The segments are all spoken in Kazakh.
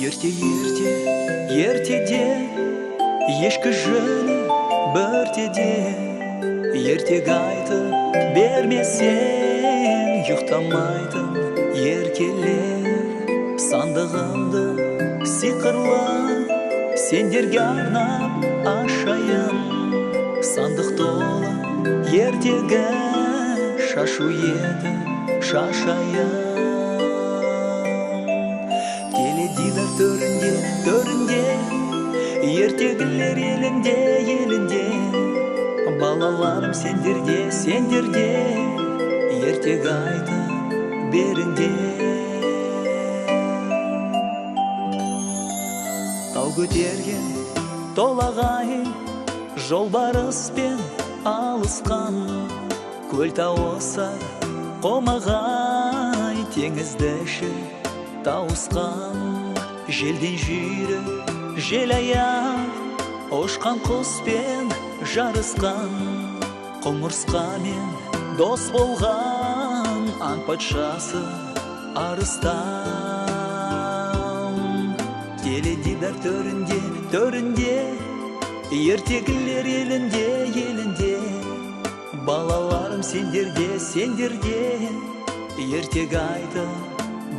ертеде ешкі жүні бөртеде ертек айтып бермесең ұйықтамайтын еркелер сандығымды сиқырлы сендерге арнап ашайын сандық толы ертегі шашу еді шашайын теледидар төрінде ертегілер елінде балаларым сендерде ертек айтып беріңдер тау көтерген толағай жолбарыспен алысқан көл тауысар қомағай теңізді тауысқан желден жүйрі жел аяқ ұшқан құспен жарысқан құмырсқамен дос болған аң патшасы арыстан теледидар төрінде ертегілер елінде балаларым сендерде ертек айтып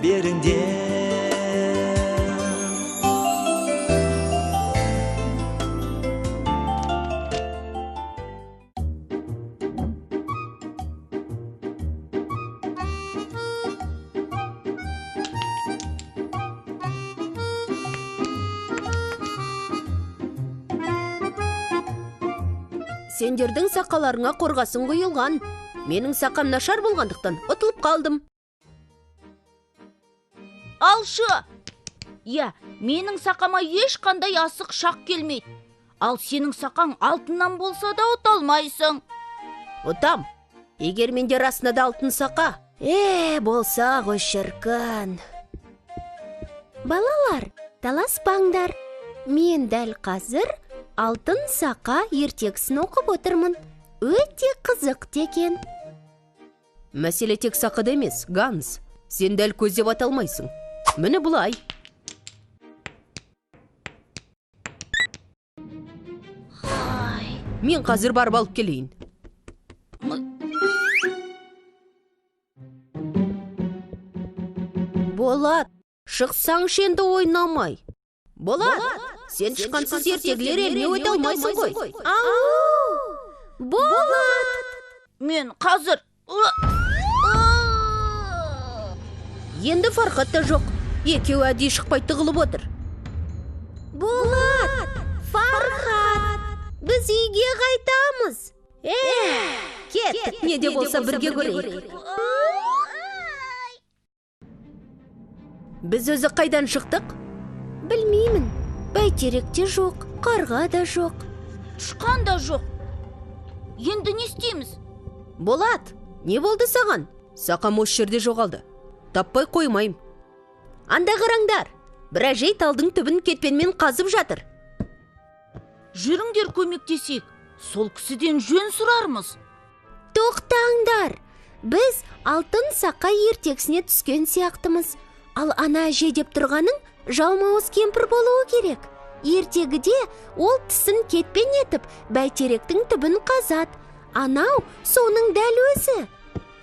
беріңдер Сендердің сақаларыңа қорғасын құйылған. Менің сақам нашар болғандықтан ұтылып қалдым. Алшы! Я, менің сақама ешқандай асық шақ келмейді. Ал сенің сақаң алтыннан болса да ұта алмайсың. Ұтам. Егер менде расында да алтын сақа. Болса ғой шіркін. Балалар, таласпаңдар. Мен дәл қазір алтын сақа ертегісін оқып отырмын. Өте қызық екен. Мәселе тек сақада емес, Ганс. Сен дәл көздеп ата алмайсың. Міне бұлай. Мен қазір барып алып келейін. Болат, шықсаңшы енді ойнамай. Болат, сен шыққансыз ертегілер еліне өте алмайсың ғой. Болат! Мен қазір... Енді Фархат та жоқ. Екеуі әдейі шықпай тығылып отыр. Болат! Фархат! Біз үйге қайтамыз. Кеттік, не де болса бірге көрейік. Біз өзі қайдан шықтық? Білмеймін. Бәйтерек те жоқ, қарға да жоқ. Тышқан да жоқ. Енді не істейміз? Болат, не болды саған? Сақам осы жерде жоғалды. Таппай қоймайым. Анда қараңдар. Бір әжей талдың түбін кетпенмен қазып жатыр. Жүріңдер көмектесек, сол кісіден жөн сұрармыз. Тоқтаңдар. Біз алтын сақа ертегісіне түскен сияқтымыз. Ал ана әже деп тұрғаның жалмауыз кемпір болуы керек. Ертегіде ол тісін кетпен етіп, бәйтеректің түбін қазат. Анау соның дәл өзі.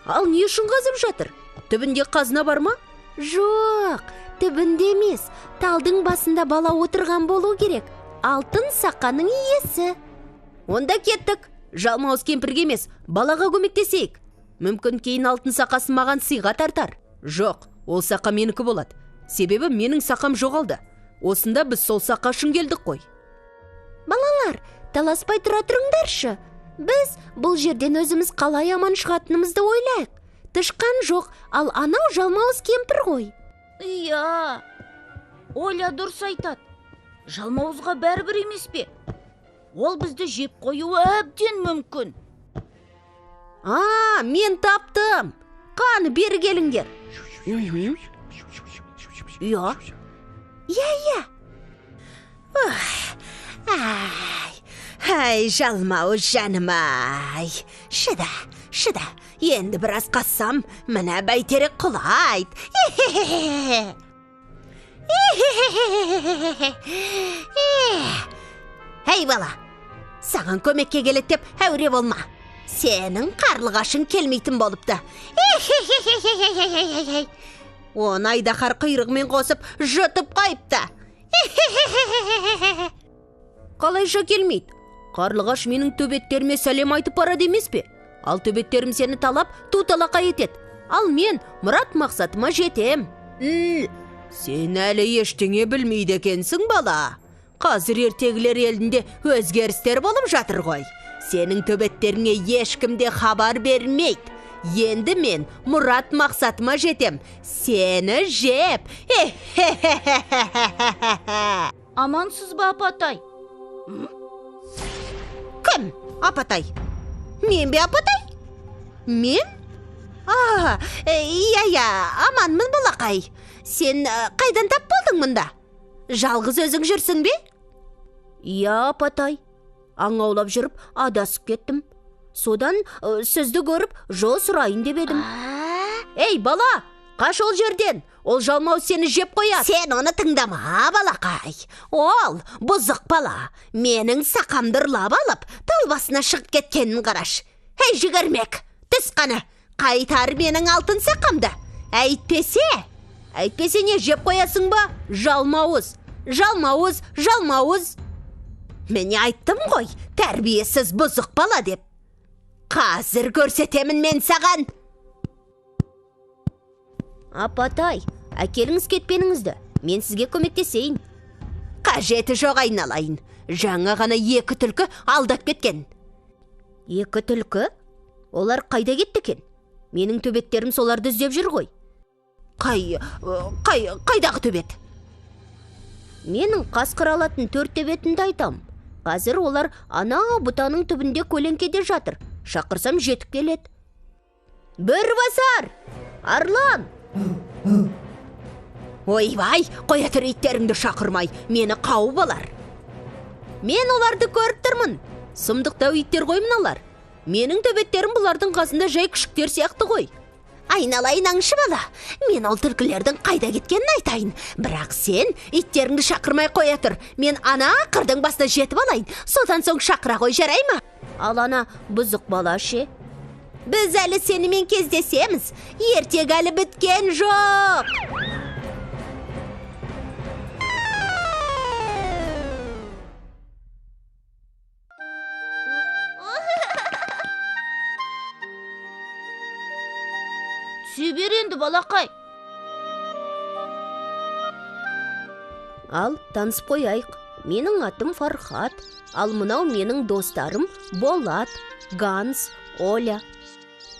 Ал не үшін қазып жатыр? Түбінде қазына бар ма? Жоқ, түбінде емес. Талдың басында бала отырған болу керек. Алтын сақаның иесі. Онда кеттік. Жалмауыз кемпірге емес, балаға көмектесейік. Мүмкін кейін алтын сақасын маған сыйға тартар. Жоқ, ол сақа менікі болады. Себебі менің сақам жоғалды. Осында біз сол сақа үшін келдік қой. Балалар, таласпай тұра тұрыңдаршы. Біз бұл жерден өзіміз қалай аман шығатынымызды ойлайық. Тышқан жоқ, ал анау жалмауыз кемпір ғой. Иә, Оля дұрыс айтады. Жалмауызға бәрібір емес пе? Ол бізді жеп қоюы әбден мүмкін. Мен таптым. Қаны бері келіңдер. Иә. Ай, жалмауыз жаным-ай. Шыда. Енді біраз қассам, мына бәйтерек құлайды. Әй бала, саған көмекке келеді деп әуре болма. Сенің қарлығашың келмейтін болыпты. Он айдаһар құйрығымен қосып жұтып қойыпты. Қалайша келмейді? Қарлығаш менің төбеттеріме сәлем айтып барады емес пе? Ал төбеттерім сені талап, туталақа етеді. Ал мен мұрат мақсатыма жетем. Сен әлі ештеңе білмейді екенсің бала. Қазір ертегілер елінде өзгерістер болып жатыр ғой. Сенің төбеттеріңе ешкімде хабар бермейді. Енді мен мұрат мақсатыма жетем. Сені жеп. Амансыз ба, Апатай? Кім? Апатай? Мен бе, Апатай? Мен? Иә, аманмын балақай. Сен қайдан тап болдың мұнда? Жалғыз өзің жүрсің бе? Иә, Апатай. Аң аулап жүріп, адасып кеттім. Содан сізді көріп, жол сұрайын деп едім. Ей, бала, қаш ол жерден. Ол жалмау сені жеп қояды. Сен оны тыңдама, балақай. Ол бұзық бала. Менің сақамды ұрлап алып, тал басына шығып кеткенін қараш. Ей, жүгірмек, түс қаны. Қайтар менің алтын сақамды. Әйтпесе не жеп қоясың ба? Жалмауыз. Мені айттым ғой, тәрбиесіз бұзық бала деп. Қазір көрсетемін мен саған. Апатай, әкеліңіз кетпеніңізді. Мен сізге көмектесейін. Қажеті жоқ, айналайын. Жаңа ғана 2 түлкі алдап кеткен. 2 түлкі? Олар қайда кетті екен? Менің төбеттерім соларды іздеп жүр ғой. Қайдағы төбет? Менің қасқыр алатын 4 төбетімді айтам. Қазір олар ана бұтаның түбінде көлеңкеде жатыр. Шақырсам жетіп келеді. Бірбасар! Арлан! Ойбай, қоя тұр, иттеріңді шақырмай, мені қауып алар. Мен оларды көріп тұрмын. Сұмдықтау иттер ғой мыналар. Менің төбеттерім бұлардың қасында жай күшіктер сияқты ғой. Айналайын аңшы бала, мен ол түлкілердің қайда кеткенін айтайын. Бірақ сен иттеріңді шақырмай қоя тұр. Мен ана қырдың басына жетіп алайын. Содан соң шақыра қой, жарай ма? Ал ана бұзық бала ше? Біз әлі сенімен кездесеміз. Ертегі әлі біткен жоқ. Түсе бер енді, балақай. Ал танысып қояйық. Менің атым Фархат. Ал мынау менің достарым Болат, Ганс, Оля.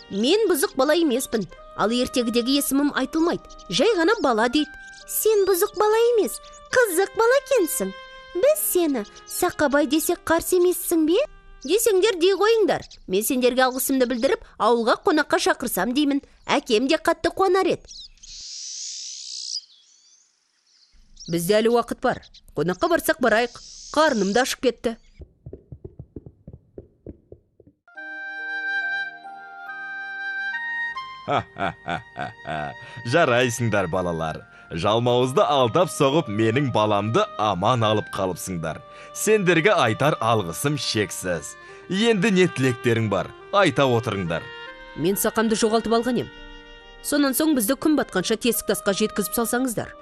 Мен бұзық бала емеспін. Ал ертегідегі есімім айтылмайды. Жай ғана бала дейді. Сен бұзық бала емес, қызық бала екенсің. Біз сені Сақабай десек қарсы емессің бе? Десеңдер дей қойыңдар. Мен сендерге алғысымды білдіріп, ауылға қонаққа шақырсам деймін. Әкем де қатты қуанар еді. Бізде әлі уақыт бар. Қонаққа барсақ барайық. Қарным да ашып кетті. Жарайсыңдар, балалар. Жалмауызды алдап соғып, менің баламды аман алып қалыпсыңдар. Сендерге айтар алғысым шексіз. Енді не тілектерің бар? Айта отырыңдар. Мен сақамды жоғалтып алған ем. Сонан соң бізді күн батқанша тесік тасқа жеткізіп салсаңыздар.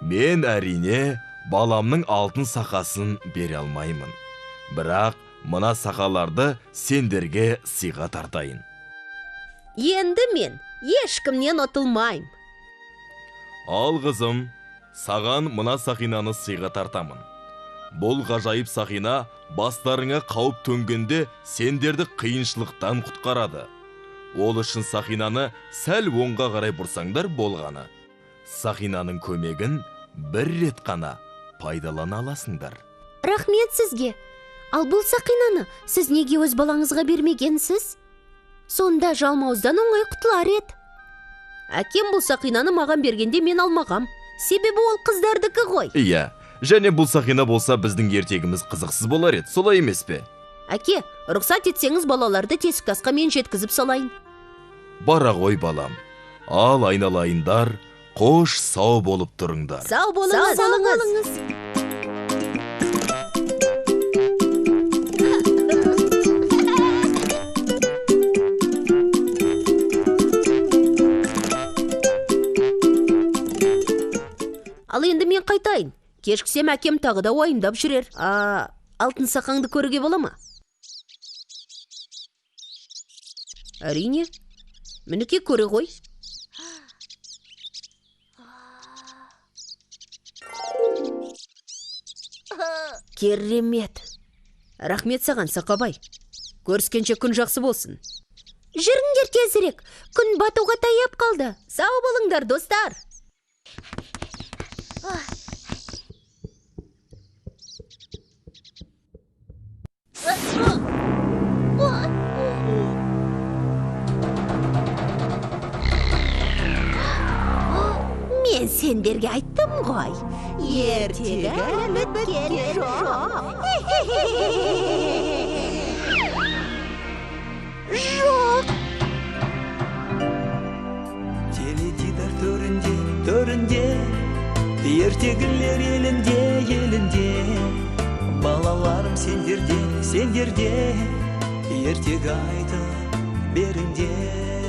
Мен әрине баламның алтын сақасын бере алмаймын. Бірақ мына сақаларды сендерге сыйға тартайын. Енді мен ешкімнен ұтылмайым. Ал қызым, саған мына сақинаны сыйға тартамын. Бұл ғажайып сақина бастарыңа қауіп төнгенде сендерді қиыншылықтан құтқарады. Ол үшін сақинаны сәл оңға қарай бұрсаңдар болғаны. Сақинаның көмегін бір рет қана пайдалана аласыңдар. Рахмет сізге. Ал бұл сақинаны сіз неге өз балаңызға бермегенсіз? Сонда жалмауыздан оңай құтылар еді. Әкем бұл сақинаны маған бергенде мен алмағам. Себебі ол қыздардікі ғой. Иә, және бұл сақина болса біздің ертегіміз қызықсыз болар еді, солай емес пе? Әке, рұқсат етсеңіз балаларды тесік тасқа мен жеткізіп салайын. Бара ғой балам. Ал айналайындар, Қош сау болып тұрыңдар. Сау болыңыз. Ал енді мен қайтайын. Кешкісем әкем тағы да уайымдап жүрер. Алтын сақаңды көруге бола ма? Әрине. Мінекей көре ғой. Керемет. Рахмет саған, Сақабай. Көріскенше күн жақсы болсын. Жүріңдер тезірек, күн батуға таяп қалды. Сау болыңдар, достар. Мен сендерге айттым ғой. Ертегі біткен жоқ. Жоқ. Теледидар төрінде ертегілер елінде балаларым сендерде ертегі айтып беріңдер.